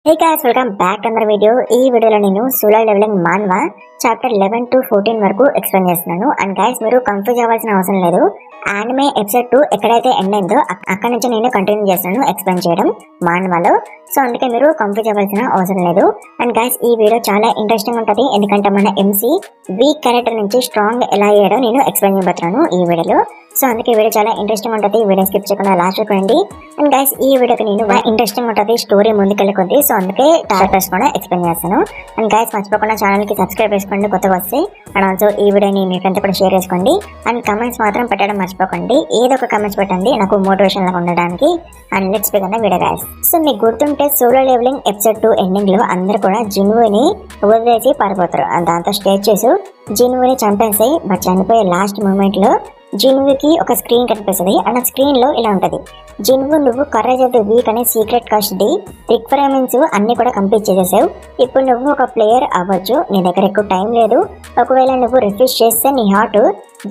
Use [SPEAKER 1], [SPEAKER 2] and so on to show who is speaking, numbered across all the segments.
[SPEAKER 1] Hey guys, welcome back to another video. ఈ వీడియోలో నేను సోలో లెవెలింగ్ మాన్వా చాప్టర్ 11 to 14 వరకు ఎక్స్ప్లెయిన్ చేస్తున్నాను. అండ్ గైస్ మీరు కన్ఫ్యూజ్ అవ్వాల్సిన అవసరం లేదు. యానిమే ఎపిసోడ్ 2 ఎక్కడైతే ఎండ్ అయిందో అక్కడ నుంచి నేను కంటిన్యూ చేస్తున్నాను ఎక్స్ప్లెయిన్ చేయడం మాన్వాలో. సో అందుకే మీరు కన్ఫ్యూజ్ అవ్వాల్సిన అవసరం లేదు. అండ్ గైస్ ఈ వీడియో చాలా ఇంట్రెస్టింగ్ ఉంటుంది, ఎందుకంటే మన ఎంసీ వీక్ క్యారెక్టర్ నుంచి స్ట్రాంగ్ ఎలా అయ్యాడో నేను ఎక్స్ప్లెయిన్ చేయబోతున్నాను ఈ వీడియోలో. సో అందుకే వీడియో చాలా ఇంట్రెస్టింగ్ ఉంటుంది. వీడియో స్కిప్ చేయకుండా లాస్ట్ చూడండి. అండ్ గైస్ ఈ వీడియోకి నేను ఇంట్రెస్టింగ్ ఉంటుంది, స్టోరీ ముందుకెళ్ళి కొద్ది. సో అందుకే టాపిక్స్ కూడా ఎక్స్ప్లెయిన్ చేస్తాను. అండ్ గైస్ మర్చిపోకుండా ఛానల్ కి సబ్స్క్రైబ్ చేసుకోండి కొత్తగా వస్తే. అండ్ ఆల్సో ఈ వీడియోని మీ ఫ్రెండ్స్ కూడా షేర్ చేసుకోండి. అండ్ కమెంట్స్ మాత్రం పెట్టడం మర్చిపోకండి. ఏదో ఒక కమెంట్స్ పెట్టండి నాకు మోటివేషన్ లాగా ఉండడానికి. And let's begin the video guys. So మీకు గుర్తుంటే సోలో లెవెలింగ్ ఎపిసోడ్ 2 ఎండింగ్ లో అందరూ కూడా జిన్వుని వదిలేసి పారిపోతారు. దాంతో స్టేజ్ చేసి జిన్వుని చంపేసి బట్ చనిపోయే లాస్ట్ మూమెంట్ లో జిన్వుకి ఒక స్క్రీన్ కనిపిస్తుంది. అండ్ ఆ స్క్రీన్ లో ఇలా ఉంటది, జిన్వు నువ్వు కరేజ్ ఆఫ్ ది వీక్ అనే సీక్రెట్ కస్టడీ రిక్వైర్మెంట్స్ అన్ని కూడా కంప్లీట్ చేసేసావు. ఇప్పుడు నువ్వు ఒక ప్లేయర్ అవ్వచ్చు. నీ దగ్గర ఎక్కువ టైం లేదు. ఒకవేళ నువ్వు రిఫ్యూజ్ చేస్తే నీ హార్ట్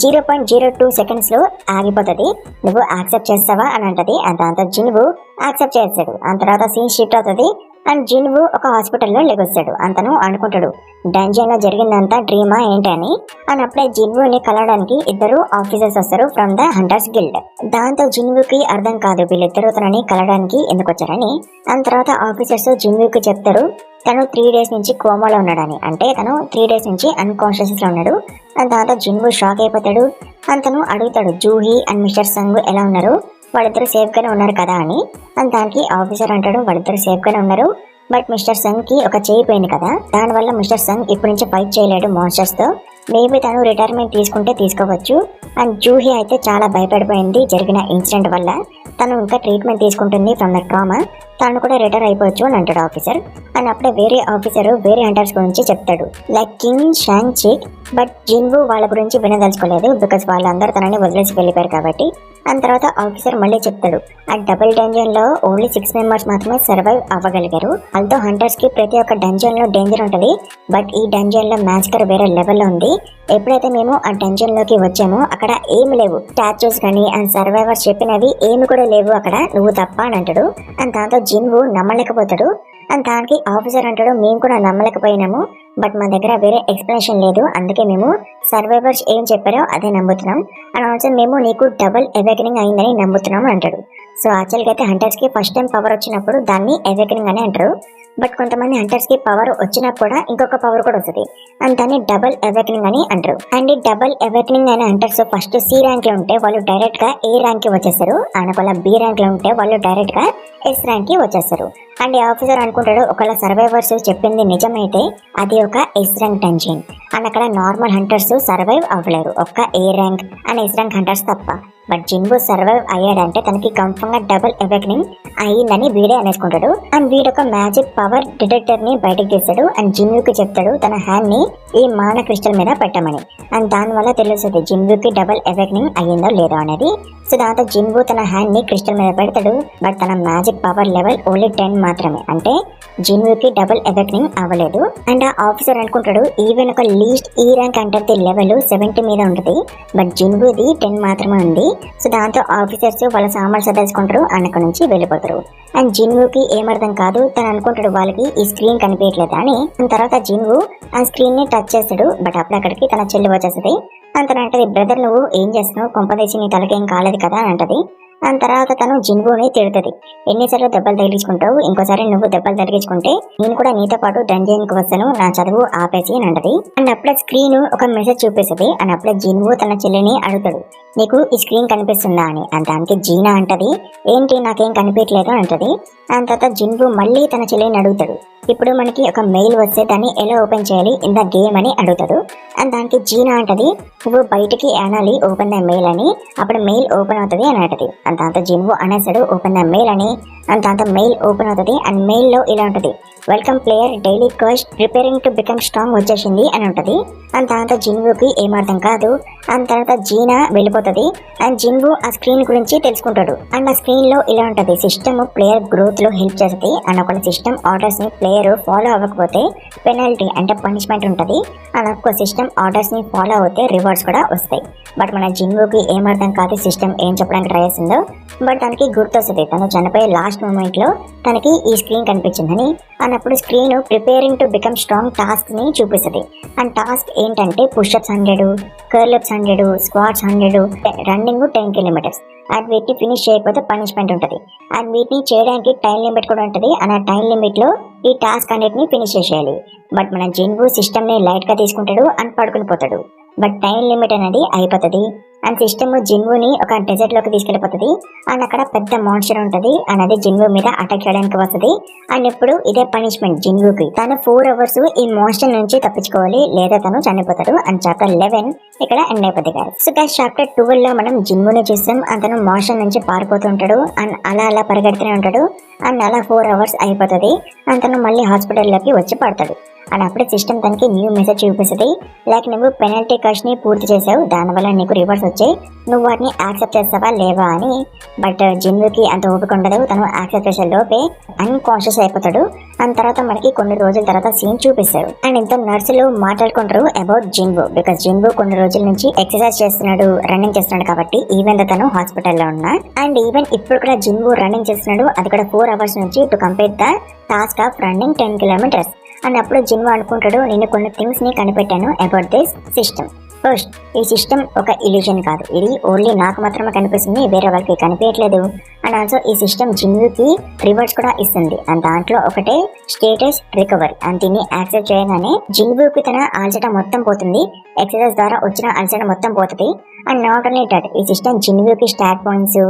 [SPEAKER 1] 0.02 సెకండ్స్ లో ఆగిపోతుంది. నువ్వు యాక్సెప్ట్ చేస్తావా అని అంటది. దాంతో జిన్వు యాక్సెప్ట్ చేస్తాడు. ఆ తర్వాత సీన్ షిఫ్ట్ అవుతుంది. అండ్ జిన్వు ఒక హాస్పిటల్లో లెగొస్తాడు. అతను అనుకుంటాడు డంజన్ లో జరిగిందంతా డ్రీమా ఏంటి అని. అండ్ అప్పుడే జిన్వుని కలవడానికి ఇద్దరు ఆఫీసర్స్ వస్తారు ఫ్రమ్ ద హంటర్స్ గిల్డ్. దాంతో జిన్వుకి అర్థం కాదు వీళ్ళిద్దరు తనని కలవడానికి ఎందుకు వచ్చారని. దాని తర్వాత ఆఫీసర్స్ జిన్వుకి చెప్తారు తను 3 days నుంచి కోమాలో ఉన్నాడని. అంటే తను 3 days నుంచి అన్కాన్షియస్ లో ఉన్నాడు. దాని తర్వాత జిన్వు షాక్ అయిపోతాడు. అతను అడుగుతాడు జూహీ అండ్ మిస్టర్ సంగ్ ఎలా ఉన్నారు, వాళ్ళిద్దరు సేఫ్ గానే ఉన్నారు కదా అని. అండ్ దానికి ఆఫీసర్ అంటాడు వాళ్ళిద్దరు సేఫ్ గానే ఉన్నారు, బట్ మిస్టర్ సంగ్ కి ఒక చేయి పోయింది కదా, దానివల్ల మిస్టర్ సంగ్ ఇప్పటి నుంచి ఫైట్ చేయలేడు మాన్స్టర్స్ తో. మేబీ తను రిటైర్మెంట్ తీసుకుంటే తీసుకోవచ్చు. అండ్ జూహీ అయితే చాలా భయపడిపోయింది జరిగిన ఇన్సిడెంట్ వల్ల. తను ఇంకా ట్రీట్మెంట్ తీసుకుంటుంది ఫ్రమ్ ద ట్రామా. తను కూడా రిటైర్ అయిపోవచ్చు అని అంటాడు ఆఫీసర్. అండ్ అప్పుడే వేరే ఆఫీసర్ వేరే హంటర్స్ గురించి చెప్తాడు లైక్ కింగ్ షాంగ్ చిక్. బట్ జిన్వు వాళ్ళ గురించి వినదలుచుకోలేదు బికాస్ వాళ్ళందరూ తనని వదిలేసి వెళ్ళిపోయారు కాబట్టి. అండ్ తర్వాత ఆఫీసర్ మళ్ళీ చెప్తాడు ఆ డబుల్ డంజన్ లో ఓన్లీ 6 members మాత్రమే సర్వైవ్ అవ్వగలిగారు. వాళ్ళతో హంటర్స్ కి ప్రతి ఒక్క డంజన్ లో డేంజర్ ఉంటుంది, బట్ ఈ డంజన్ లో మ్యాస్కర్ వేరే లెవెల్లో ఉంది. ఎప్పుడైతే మేము ఆ డంజన్ లోకి వచ్చామో అక్కడ ఏమి లేవు, స్టాచ్యూస్ కానీ అండ్ సర్వైవర్స్ చెప్పినవి ఏమి కూడా లేవు అక్కడ, నువ్వు తప్ప అని అంటాడు. అండ్ దాంతో జిన్వు నమ్మలేకపోతాడు. అండ్ దానికి ఆఫీసర్ అంటాడు మేము కూడా నమ్మలేకపోయినాము, బట్ మా దగ్గర వేరే ఎక్స్ప్లెనేషన్ లేదు, అందుకే మేము సర్వైవర్స్ ఏం చెప్పారో అదే నమ్ముతున్నాం. అండ్ ఆల్సో మేము నీకు డబుల్ అవేకనింగ్ అయిందని నమ్ముతున్నాం అంటాడు. సో యాక్చువల్గా అయితే హంటర్స్ కి ఫస్ట్ టైం పవర్ వచ్చినప్పుడు దాన్ని అవేకనింగ్ అని అంటారు. బట్ కొంతమంది హంటర్స్ కి పవర్ వచ్చినా కూడా ఇంకొక పవర్ కూడా వస్తుంది, అండ్ దాన్ని డబుల్ అవేకనింగ్ అని అంటారు. అండ్ ఈ డబుల్ అవేకనింగ్ అనే హంటర్స్ ఫస్ట్ C ర్యాంక్ లో ఉంటే వాళ్ళు డైరెక్ట్ గా A ర్యాంక్ కి వచ్చేస్తారు. అండ్ ఒకవేళ B ర్యాంక్ లో ఉంటే వాళ్ళు డైరెక్ట్ గా S ర్యాంక్ కి వచ్చేస్తారు. అండ్ ఈ ఆఫీసర్ అనుకుంటాడు ఒకవేళ సర్వైవర్స్ చెప్పింది నిజమైతే అది ఒక S ర్యాంక్ డంజన్. అండ్ అక్కడ నార్మల్ హంటర్స్ సర్వైవ్ అవ్వలేరు, ఒక్క A rank and S rank hunters తప్ప. బట్ జిన్వు సర్వైవ్ అయ్యాడంటే తనకి కన్ఫర్మ్ గా డబుల్ అవేకనింగ్ అయ్యిందని వీడే అనేసుకుంటాడు. అండ్ వీడొక మ్యాజిక్ పవర్ డిటెక్టర్ ని బయటకు తీస్తాడు. అండ్ జిన్వుకి చెప్తాడు తన హ్యాండ్ ని ఈ మాన క్రిస్టల్ మీద పెట్టమని. అండ్ దాని వల్ల తెలుస్తుంది జిన్వుకి డబుల్ అవేకనింగ్ అయ్యిందో లేదో అనేది. సో దాంతో జిన్వు తన హ్యాండ్ ని క్రిస్టల్ మీద పెడతాడు, బట్ తన మ్యాజిక్ పవర్ లెవెల్ ఓన్లీ 10 మాత్రమే. అంటే జిన్వుకి డబుల్ అవేకనింగ్ అవ్వలేదు. అండ్ ఆ ఆఫీసర్ అనుకుంటాడు ఈవెన్ ఒక లీస్ట్ ఈ ర్యాంక్ అంటది లెవెల్ 70 మీద ఉంటుంది, బట్ జిన్వుది 10 మాత్రమే ఉంది. సో దాంతో ఆఫీసర్స్ వాళ్ళ సామాన్లు సర్దేసుకుంటారు, అక్కడ నుంచి వెళ్ళిపోతారు. అండ్ జిన్వుకి ఏమర్థం కాదు, తను అనుకుంటాడు వాళ్ళకి ఈ స్క్రీన్ కనిపించట్లేదు అని. దాని తర్వాత జిన్వు ఆ స్క్రీన్ ని టచ్ చేస్తాడు, బట్ అప్పుడు అక్కడికి తన చెల్లి వచ్చేస్తుంది. తను అంటది బ్రదర్ నువ్వు ఏం చేస్తున్నావు, కొంపదేసి నీ తలకేం కాలేదు కదా అని అంటది. దాని తర్వాత తను జిన్వుని తిడుతుంది ఎన్నిసార్లు దెబ్బలు తగిలించుకుంటావు, ఇంకోసారి నువ్వు దెబ్బలు తగిలించుకుంటే నేను కూడా నీతో పాటు డంజన్ కి వస్తాను, నా చదువు ఆపేసి అని అంటది. అండ్ అప్పుడే స్క్రీన్ ఒక మెసేజ్ చూపిస్తుంది. అండ్ అప్పుడే జిన్వు తన చెల్లిని అడుగుతాడు నీకు ఈ స్క్రీన్ కనిపిస్తుందా అని. అండ్ దానికి జీనా అంటది ఏంటి నాకేం కనిపించలేదు అని అంటది. దాని తర్వాత జిన్వు మళ్ళీ తన చెల్లిని అడుగుతాడు ఇప్పుడు మనకి ఒక మెయిల్ వస్తే దాన్ని ఎలా ఓపెన్ చేయాలి ఇన్ ద గేమ్ అని అడుగుతాడు. అండ్ దానికి జీనా అంటది నువ్వు బయటికి అనాలి ఓపెన్ ద మెయిల్ అని, అప్పుడు మెయిల్ ఓపెన్ అవుతుంది అని అంటది. అండ్ దాంతో జిన్వు అనేసాడు ఓపెన్ ద మెయిల్ అని. అండ్ దాంతో మెయిల్ ఓపెన్ అవుతుంది. అండ్ మెయిల్ లో ఇలా ఉంటుంది welcome player daily quest preparing to become strong వచ్చేసింది అని ఉంటది. అండ్ తర్వాత జిన్వుకి ఏమర్థం కాదు. అండ్ తర్వాత జీనా వెళ్ళిపోతుంది. అండ్ జిన్వు ఆ స్క్రీన్ గురించి తెలుసుకుంటాడు. అండ్ ఆ స్క్రీన్ లో ఇలా ఉంటది, సిస్టమ్ ప్లేయర్ గ్రోత్ లో హెల్ప్ చేస్తుంది. అండ్ ఒక సిస్టమ్ ఆర్డర్స్ ని ప్లేయర్ ఫాలో అవ్వకపోతే పెనాల్టీ అంటే పనిష్మెంట్ ఉంటది. అండ్ ఒక సిస్టమ్ ఆర్డర్స్ ని ఫాలో అవుతే రివార్డ్స్ కూడా వస్తాయి. బట్ మన జిన్వుకి ఏమర్థం కాదు సిస్టమ్ ఏం చెప్పడానికి ట్రై చేస్తుందో. బట్ తనకి గుర్తొస్తుంది తను చనిపోయే లాస్ట్ మూమెంట్ లో తనకి ఈ స్క్రీన్ కనిపించిందని. అన్నప్పుడు screen preparing to become strong task ని చూపిస్తుంది. అండ్ టాస్క్ ఏంటంటే push-ups 100, కర్లప్స్ 100, squats 100, running 10 kilometres. And వీటిని ఫినిష్ చేయకపోతే పనిష్మెంట్ ఉంటుంది. అండ్ వీటిని చేయడానికి టైం లిమిట్ కూడా ఉంటుంది. అండ్ ఆ టైం లిమిట్ లో ఈ టాస్క్ అన్నిటిని ఫినిష్ చేసేయాలి. బట్ మన జిన్వు సిస్టమ్ ని లైట్ గా తీసుకుంటాడు అండ్ పడుకుని పోతాడు. బట్ టైం లిమిట్ అనేది అయిపోతుంది. అండ్ సిస్టమ్ జిన్వుని ఒక డెజర్ట్ లోకి తీసుకెళ్లిపోతుంది. అండ్ అక్కడ పెద్ద మాన్స్టర్ ఉంటుంది. అండ్ అది జిన్వు మీద అటాక్ చేయడానికి వస్తుంది. అండ్ ఇప్పుడు ఇదే పనిష్మెంట్ జిన్వుకి. తను 4 hours ఈ మాన్స్టర్ నుంచి తప్పించుకోవాలి, లేదా తను చనిపోతాడు. అండ్ చాప్టర్ 11 ఇక్కడ ఎండ్ అయిపోతుంది గాయస్. సో గైస్ చాప్టర్ 12 లో మనం జిన్వుని చూస్తాం. అతను మాన్స్టర్ నుంచి పారిపోతుంటాడు. అండ్ అలా పరిగెడుతూనే ఉంటాడు. అండ్ అలా 4 hours అయిపోతుంది. అండ్ తను మళ్ళీ హాస్పిటల్లోకి వచ్చి పడతాడు. అండ్ అప్పుడే సిస్టమ్ తనకి న్యూ మెసేజ్ చూపిస్తుంది. లైక్ నువ్వు పెనల్టీ కష్ ని పూర్తి చేసావు, దానివల్ల నీకు రివార్డ్స్ వచ్చాయి, నువ్వు వాటిని యాక్సెప్ట్ చేస్తావా లేవా అని. బట్ జిన్వుకి అంత ఓపిక ఉండదు. తను యాక్సెప్ట్ చేసే లోపే అన్కాన్షియస్ అయిపోతాడు. అండ్ తర్వాత మనకి కొన్ని రోజుల తర్వాత సీన్ చూపిస్తారు. అండ్ ఇంత నర్సులు మాట్లాడుకుంటారు అబౌట్ జిన్వు. బికాస్ జిన్వు కొన్ని రోజుల నుంచి ఎక్సర్సైజ్ చేస్తున్నాడు, రన్నింగ్ చేస్తున్నాడు కాబట్టి ఈవెన్ తను హాస్పిటల్లో ఉన్నా. అండ్ ఈవెన్ ఇప్పుడు కూడా జిన్వు రన్నింగ్ చేస్తున్నాడు, అది కూడా 4 hours నుంచి to complete the task of running 10 kilometers. And అప్పుడు జిన్వు అనుకుంటాడు, నేను కొన్ని థింగ్స్ ని కనిపెట్టాను అబౌట్ దిస్ సిస్టమ్. ఫస్ట్, ఈ సిస్టమ్ ఒక ఇల్యూషన్ కాదు, ఇది ఓన్లీ నాకు మాత్రమే కనిపిస్తుంది, వేరే వాళ్ళకి కనిపించట్లేదు. అండ్ ఆల్సో ఈ సిస్టమ్ జిన్వుకి రివార్డ్స్ కూడా ఇస్తుంది. అండ్ దాంట్లో ఒకటే స్టేటస్ రికవరీ. అండ్ దీన్ని యాక్సెప్ట్ చేయగానే జిన్వుకి తన అలసట మొత్తం పోతుంది, ఎక్సర్సైజ్ ద్వారా వచ్చిన అలసట మొత్తం పోతుంది. అండ్ నాట్ ఓన్లీ దట్, ఈ సిస్టమ్ జిన్వుకి stat points,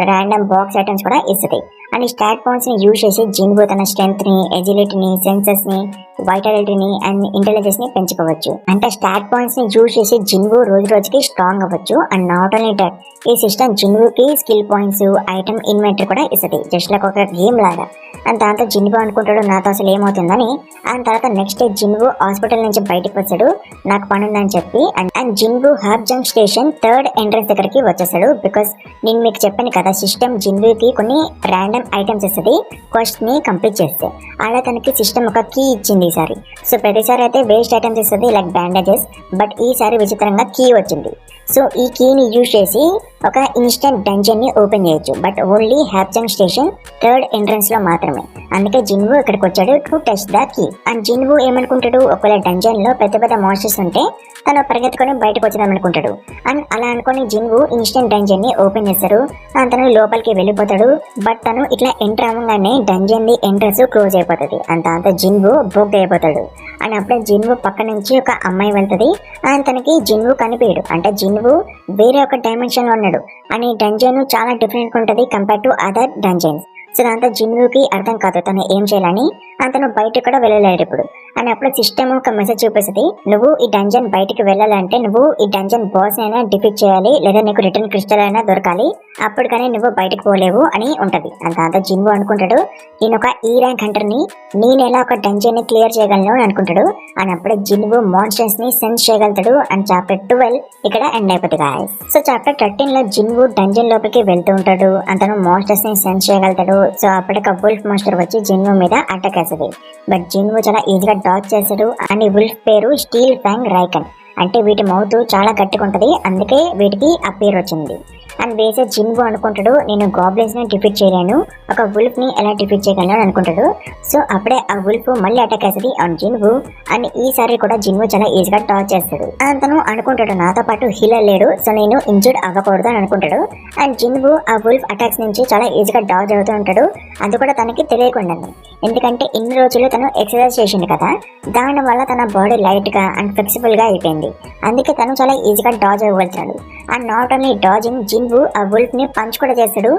[SPEAKER 1] random box items కూడా ఇస్తుంది. అండ్ ఈ స్టాట్ పాయింట్స్ ని యూజ్ చేసి జిన్వు తన స్ట్రెంత్ ని, ఎజిలిటీని, సెన్సెస్ ని, వైటాలిటీని అండ్ ఇంటెలిజెన్స్ ని పెంచుకోవచ్చు. అంటే స్టాట్ పాయింట్స్ ని యూజ్ చేసి జిన్వు రోజు రోజుకి స్ట్రాంగ్ అవ్వచ్చు. అండ్ నాట్ ఓన్లీ దట్, ఈ సిస్టమ్ జిన్వుకి స్కిల్ పాయింట్స్, ఐటమ్ ఇన్వెంటరీ కూడా ఇస్తుంది, జస్ట్ లైక్ ఒక గేమ్ లాగా. అండ్ దాంతో జిన్వు అనుకుంటాడు నాతో అసలు ఏమవుతుందని. అండ్ తర్వాత నెక్స్ట్ డే జిన్వు హాస్పిటల్ నుంచి బయటకు వచ్చాడు, నాకు పని ఉందని చెప్పి. And Jinwoo harp junk station 3rd entrance దగ్గరికి వచ్చేసాడు. బికాస్ నేను మీకు చెప్పాను కదా, సిస్టమ్ జిన్వుకి కొన్ని ర్యాండమ్ ఐటమ్స్ ఇస్తుంది క్వెస్ట్ ని కంప్లీట్ చేస్తే. అలా తనకి సిస్టమ్ ఒక కీ ఇచ్చింది ఈసారి. సో ప్రతిసారి అయితే వేస్ట్ ఐటమ్స్ ఇస్తుంది లైక్ బ్యాండేజెస్, బట్ ఈసారి విచిత్రంగా కీ వచ్చింది. సో ఈ కీని యూజ్ చేసి ఒక ఇన్స్టెంట్ డంజన్ ని ఓపెన్ చేయొచ్చు, but only Hapjeong station 3rd entrance లో మాత్రమే. అందుకే జిన్వు ఇక్కడికి వచ్చాడు to test the key. And Jinwoo ఏమనుకుంటాడు, ఒకవేళ డంజన్ లో పెద్ద పెద్ద మాన్స్టర్స్ ఉంటే తను పరిగెత్తుకొని బయటకు వచ్చేదామనుకుంటాడు. అండ్ అలా అనుకుని జిన్వు ఇన్స్టెంట్ డంజన్ ని ఓపెన్ చేస్తాడు. తను లోపలికి వెళ్ళిపోతాడు. బట్ తను ఇట్లా ఎంటర్ అవ్వగానే డంజన్ ది ఎంట్రన్స్ క్లోజ్ అయిపోతుంది. అండ్ దాంతో జిన్వు బుక్ అయిపోతాడు. అండ్ అప్పుడే జిన్వు పక్క నుంచి ఒక అమ్మాయి వెళ్తుంది. అండ్ తనకి జిన్వు కనిపించడు, అంటే జిన్వు వేరే ఒక డైమెన్షన్ లో ఉన్నాడు. అని డంజన్ చాలా డిఫరెంట్ ఉంటుంది compare to other dungeons. So దాంతో జిన్వుకి అర్థం కాదు తను ఏం చేయాలని. తను బయటకు కూడా వెళ్ళలేడు ఇప్పుడు. అని అప్పుడు సిస్టమ్ ఒక మెసేజ్ చూపిస్తుంది, నువ్వు ఈ డంజన్ బయటికి వెళ్ళాలంటే నువ్వు ఈ డంజన్ బాస్ అయినా డిఫీట్ చేయాలి, లేదా నీకు రిటర్న్ క్రిస్టల్ అయినా దొరకాలి, అప్పుడు కానీ నువ్వు బయటకు పోలేవు అని ఉంటది. అండ్ దాంతో జిన్వు అనుకుంటాడు, నేను ఒక ఈ ర్యాంక్ హంటర్ ని, నేను ఎలా ఒక డంజన్ ని క్లియర్ చేయగలను అని అనుకుంటాడు. అని అప్పుడే జిన్వు మాన్స్టర్స్ ని సెన్స్ చేయగలుగుతాడు. అండ్ చాప్టర్ 12 ఇక్కడ ఎండ్ అయిపోతుంది గాయ్స్. సో చాప్టర్ 13 లో జిన్వు డంజన్ లోపలికి వెళ్తూ ఉంటాడు. అతను మాన్స్టర్స్ ని సెన్స్ చేయగలుగుతాడు. సో అప్పటిక వుల్ఫ్ మాన్స్టర్ వచ్చి జిన్వు మీద అటాక్ వేస్తుంది. బట్ జిన్వు చాలా ఈజీగా డాచ్ చేశాడు. అండ్ ఈ వుల్ఫ్ పేరు స్టీల్ ఫ్యాంగ్ రైకన్. అంటే వీటి మౌత్ చాలా గట్టిగా ఉంటది, అందుకే వీటికి ఆ పేరు వచ్చింది. అండ్ వేసే జిన్వు అనుకుంటాడు, నేను గాబ్లిన్స్ ని డిఫీట్ చేయలేను, ఒక వుల్ఫ్ ని ఎలా డిఫీట్ చేయగలను అని అనుకుంటాడు. సో అప్పుడే ఆ వుల్ఫ్ మళ్ళీ అటాక్ వేస్తుంది ఆన్ జిన్వు. అండ్ ఈసారి కూడా జిన్వు చాలా ఈజీగా టాచ్ చేస్తాడు. తను అనుకుంటాడు నాతో పాటు హీలర్ లేడు, సో నేను ఇంజర్డ్ అవ్వకూడదు అని అనుకుంటాడు. అండ్ జిన్వు ఆ వుల్ఫ్ అటాక్స్ నుంచి చాలా ఈజీగా డాజ్ అవుతూ ఉంటాడు. అది కూడా తనకి తెలియకుండా, ఎందుకంటే ఇన్ని రోజులు తను ఎక్సర్సైజ్ చేసిండు కదా, దాని వల్ల తన బాడీ లైట్ గా అండ్ ఫ్లెక్సిబుల్ గా అయిపోయింది. అందుకే తను చాలా ఈజీగా డాజ్ అవ్వగలుగుతాడు. అండ్ నాట్ ఓన్లీ డాజింగ్, జిన్వు ఆ వుల్ఫ్ ని పంచ్ కూడా చేస్తాడు.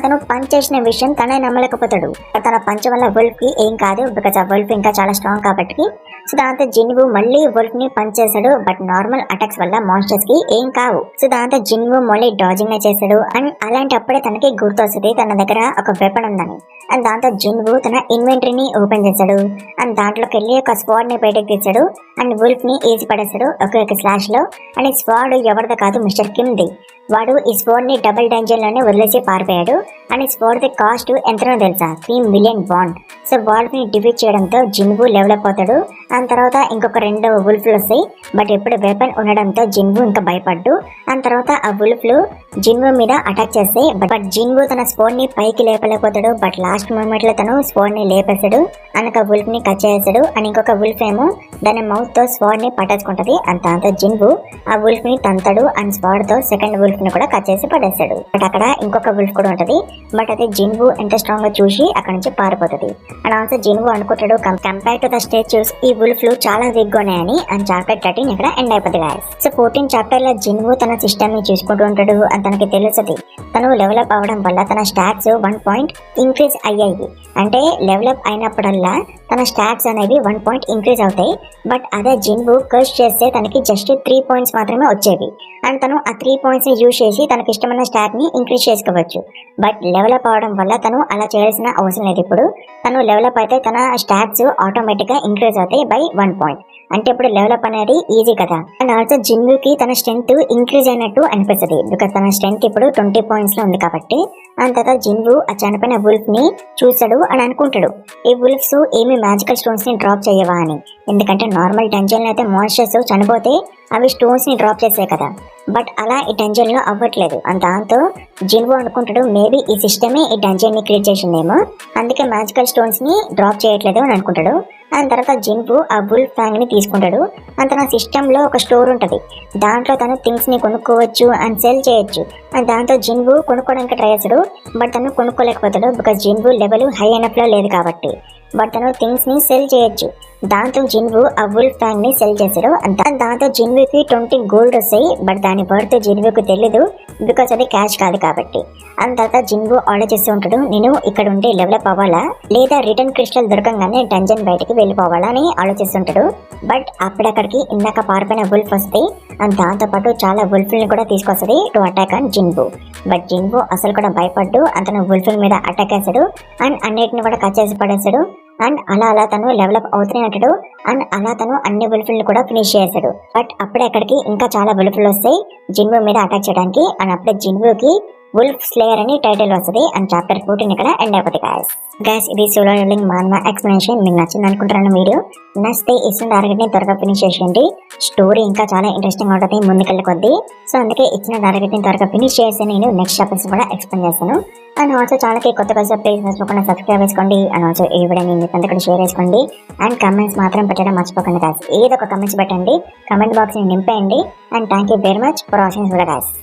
[SPEAKER 1] తను పంచ్ చేసిన విషయం తనే నమ్మలేకపోతాడు. తన పంచ్ వల్ల వుల్ఫ్ కి ఏం కాదు, బికాస్ ఆ వుల్ఫ్ ఇంకా చాలా స్ట్రాంగ్ కాబట్టి. సో దాంతో జిన్వు మళ్ళీ వుల్ఫ్ ని పంచ్ చేస్తాడు. బట్ నార్మల్ అటాక్స్ వల్ల మాన్స్టర్స్ కి ఏం కావు. సో దాంతో జిన్వు మళ్ళీ డాజింగ్ చేస్తాడు. అండ్ అలాంటప్పుడే తనకి గుర్తొస్తుంది తన దగ్గర ఒక వెపన్ ఉందని. అండ్ దాంతో జిన్వు తన ఇన్వెంటరీని ఓపెన్ చేశాడు అండ్ దాంట్లోకి వెళ్ళి ఒక స్క్వాడ్ ని బయటకు తీసాడు అండ్ వుల్ఫ్ ని ఈజీ పడేశాడు ఒక స్లాష్ లో. అండ్ ఈ స్క్వాడ్ ఎవరిదో కాదు, మిస్టర్ కిమ్ది. వాడు ఈ స్క్వాడ్ ని డబుల్ డేంజర్ లోనే వదిలేసి పారిపోయాడు. అండ్ ఈ స్క్వాడ్ ది కాస్ట్ ఎంతనో తెలుసా, 3 మిలియన్ బాండ్. సో వాల్ఫ్ ని డిఫీట్ చేయడంతో జిన్వు డెవలప్ అవుతాడు. అండ్ తర్వాత ఇంకొక 2 వుల్ఫ్లు వస్తాయి. బట్ ఇప్పుడు వెపన్ ఉండడంతో జిన్వు ఇంకా భయపడ్డు. అండ్ తర్వాత ఆ వుల్ఫ్లు జిన్వు మీద అటాక్ చేస్తాయి. బట్ జిన్వు తన స్క్వాడ్ ని పైకి లేపలేకపోతాడు. బట్ లాస్ట్ మూమెంట్ లో తను స్క్వాడ్ ని లేపేశాడు అండ్ ఒక వుల్ఫ్ ని కట్ చేసాడు. అండ్ ఇంకొక వుల్ఫ్ ఏమో దాని మౌత్ తో స్క్వాడ్ ని పట్టేసుకుంటది. అండ్ దాంతో జిన్వు ఆ వుల్ఫ్ ని తంతాడు అండ్ స్క్వాడ్ తో సెకండ్ వుల్ఫ్ ని కూడా కట్ చేసి పడేశాడు. బట్ అక్కడ ఇంకొక వుల్ఫ్ కూడా ఉంటది. బట్ అది జిన్వు ఎంత స్ట్రాంగ్ గా చూసి అక్కడ నుంచి పారిపోతుంది. అండ్ ఆల్సో జిన్వు అనుకుంటాడు కంపేర్ టు ద స్టాచ్యూస్ ఈ వుల్ఫ్లు చాలా వీక్ గా ఉన్నాయని. అండ్ చాప్టర్ 13 ఇక్కడ ఎండ్ అయిపోతుంది గాయస్. సో 14 చాప్టర్ లో జిన్వు తన సిస్టమ్ ని చూసుకుంటూ ఉంటాడు. అండ్ తనకి తెలుస్తుంది తను డెవలప్ అవ్వడం వల్ల తన స్టాట్స్ 1 పాయింట్ ఇంక్రీజ్ అయ్యాయి. అంటే డెవలప్ అయినప్పుడల్లా తన స్టాట్స్ అనేవి 1 పాయింట్ ఇంక్రీజ్ అవుతాయి. బట్ అదే జిన్వు కర్స్ చేస్తే తనకి జస్ట్ 3 పాయింట్స్ మాత్రమే వచ్చేవి. అండ్ తను ఆ 3 పాయింట్స్ ని యూజ్ చేసి తనకి ఇష్టమైన స్టాట్ ని ఇంక్రీజ్ చేసుకోవచ్చు. బట్ డెవలప్ అవడం వల్ల తను అలా చేయాల్సిన అవసరం లేదు. ఇప్పుడు తను డెవలప్ అయితే తన స్టాట్స్ ఆటోమేటిక్ గా ఇంక్రీజ్ అవుతాయి బై 1 పాయింట్. అంటే ఇప్పుడు డెవలప్ అనేది ఈజీ కదా. అండ్ ఆల్సో జిన్వుకి తన స్ట్రెంత్ ఇంక్రీజ్ అయినట్టు అనిపిస్తుంది. బికాస్ తన స్ట్రెంత్ ఇప్పుడు 20 పాయింట్స్ లో ఉంది కాబట్టి. అండ్ తర్వాత జిన్వు ఆ చనిపోయిన వుల్ఫ్ ని చూసాడు అని అనుకుంటాడు ఈ వుల్ఫ్స్ ఏమి మ్యాజికల్ స్టోన్స్ ని డ్రాప్ చేయవా అని. ఎందుకంటే నార్మల్ డంజన్ లో అయితే మాన్స్టర్స్ చనిపోతే అవి స్టోన్స్ ని డ్రాప్ చేసాయి కదా. బట్ అలా ఈ డంజన్ లో అవ్వట్లేదు. అండ్ దాంతో జిన్వు అనుకుంటాడు మేబీ ఈ సిస్టమే ఈ డంజన్ ని క్రియేట్ చేసిందేమో, అందుకే మ్యాజికల్ స్టోన్స్ ని డ్రాప్ చేయట్లేదు అని అనుకుంటాడు. అండ్ తర్వాత జిన్వు ఆ వుల్ఫ్ ఫ్యాంగ్ ని తీసుకుంటాడు. అండ్ తన సిస్టమ్ లో ఒక స్టోర్ ఉంటది, దాంట్లో తను థింగ్స్ ని కొనుక్కోవచ్చు అండ్ సెల్ చేయొచ్చు. అండ్ దాంతో జిన్వు కొనుక్కోవడానికి ట్రై చేస్తాడు. బట్ తను కొనుక్కోలేకపోతాడు బికాస్ జిన్వు లెవెల్ హై అయినప్పుడు లేదు కాబట్టి. బట్ తను థింగ్స్ ని సెల్ చేయొచ్చు. దాంతో జిన్వు ఆ వుల్ఫ్ ఫ్యాంగ్ ని సెల్ చేశాడు. దాంతో జిన్వుకి 20 గోల్డ్ వస్తాయి. బట్ దాని వర్త్ జిన్వుకి తెలీదు బికాస్ అది క్యాష్ కాదు కాబట్టి. అండ్ తర్వాత జిన్వు ఆలోచిస్తూ ఉంటాడు నేను ఇక్కడ ఉండి డెవలప్ అవ్వాలా లేదా రిటర్న్ క్రిస్టల్ దొరకంగానే డంజన్ బయటకి వెళ్ళిపోవాలా అని ఆలోచిస్తుంటాడు. బట్ అక్కడికి ఇందాక పారిపోయిన వుల్ఫ్ వస్తాయి. అండ్ దాంతో పాటు చాలా వుల్ఫ్ని కూడా తీసుకొస్తుంది to attack on Jinwoo. But Jinwoo అసలు కూడా భయపడ్డు అతను వుల్ఫ్ మీద అటాక్ చేశాడు అండ్ అన్నిటిని కూడా కట్ చేసి పడేశాడు. అండ్ అలా తను డెవలప్ అవుతూనే ఉంటాడు. అండ్ అలా తను అన్ని వుల్ఫ్లను కూడా ఫినిష్ చేశాడు. బట్ అప్పుడే అక్కడికి ఇంకా చాలా వుల్ఫ్లు వస్తాయి జిన్వు మీద అటాక్ చేయడానికి. అండ్ అప్పుడే జిన్వుకి వుల్ఫ్ స్లేయర్ అని టైటిల్ వస్తుంది. అండ్ చాప్టర్ 14 ఇక్కడ ఎండ్ అయిపోతుంది గైస్. ఇది సోలో లెవెలింగ్ మాన్వా ఎక్స్ప్లెనేషన్ మీకు నచ్చింది అనుకుంటాను. మీరు నచ్చితే ఇచ్చిన టార్గెట్ ని త్వరగా ఫినిష్ చేసేయండి. స్టోరీ ఇంకా చాలా ఇంట్రెస్టింగ్ ఉంటుంది ముందుకెళ్ళి కొద్ది. సో అందుకే ఇచ్చిన టార్గెట్ ని త్వరగా ఫినిష్ చేసి నేను నెక్స్ట్ చాప్టర్స్ కూడా ఎక్స్ప్లెయిన్ చేస్తాను. అండ్ ఆల్సో ఛానల్కి కొత్త ప్లీజ్ మర్చిపోకుండా సబ్స్క్రైబ్ చేసుకోండి. అండ్ ఆల్సో ఈ వీడియోని మీ ఫ్రెండ్స్ కూడా షేర్ చేసుకోండి. అండ్ కమెంట్స్ మాత్రం పెట్టడం మర్చిపోకండి గైస్. ఏదో ఒక కమెంట్స్ పెట్టండి, కమెంట్ బాక్స్ ని నింపేయండి. And thank you very much for watching video guys.